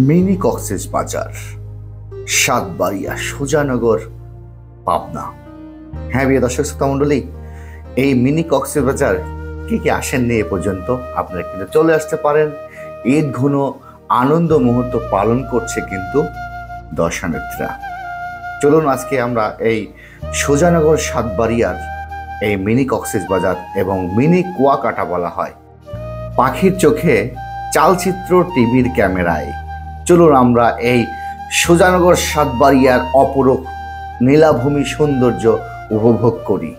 Mini Cox's Bazar, Satbaria, Sujanagar, Pabna. হ্যাঁ প্রিয় দর্শক শ্রোতা মণ্ডলী, এই মিনি কক্সবাজার কে আসেননি এ পর্যন্ত, আপনারা কিন্তু চলে আসতে পারেন। ঈদ ঘন আনন্দ মুহূর্ত পালন করছে কিন্তু দর্শনার্থীরা। চলুন আজকে আমরা এই সুজানগর সাতবাড়িয়ার এই মিনি কক্সবাজার এবং মিনি কুয়াকাটা বলা হয়, পাখির চোখে চালচিত্র টিভির ক্যামেরায়। চলুন আমরা এই সুজানগর সাতবাড়িয়ার অপরূপ নীলাভূমি সৌন্দর্য উপভোগ করি।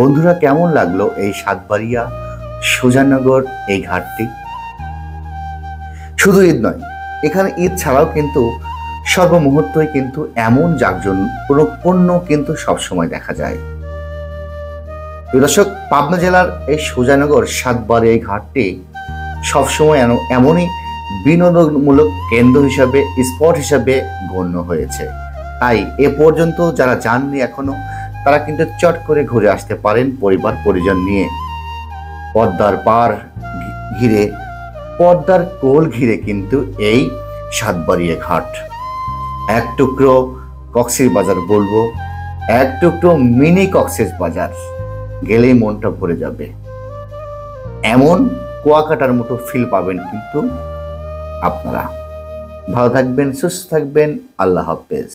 বন্ধুরা, কেমন লাগলো এই সাতবাড়িয়া সুজানগর এই ঘাটটি? শুধু ঈদ নয়, এখানে ঈদ ছাড়াও কিন্তু সর্বমুহূর্তই কিন্তু এমন জাঁকজমকপূর্ণ কিন্তু সবসময় দেখা যায়। দর্শক, পাবনা জেলার এই সুজানগর সাতবাড়িয়া এই ঘাটটি সবসময় এমনই বিনোদনমূলক কেন্দ্র হিসাবে, স্পট হিসাবে গণ্য হয়েছে। তাই এ পর্যন্ত যারা যাননি এখনো, তারা কিন্তু চট করে ঘুরে আসতে পারেন পরিবার পরিজন নিয়ে। পদ্মার পার ঘিরে পদ্মার কোল ঘিরে কিন্তু এই সাতবাড়িয়া ঘাট। এক টুকরো কক্সেস বাজার বলবো, এক টুকরো মিনি কক্সেস বাজার গেলেই মনটা ভরে যাবে। এমন কুয়াকাটার মতো ফিল পাবেন কিন্তু আপনারা। ভালো থাকবেন, সুস্থ থাকবেন, আল্লাহ হাফেজ।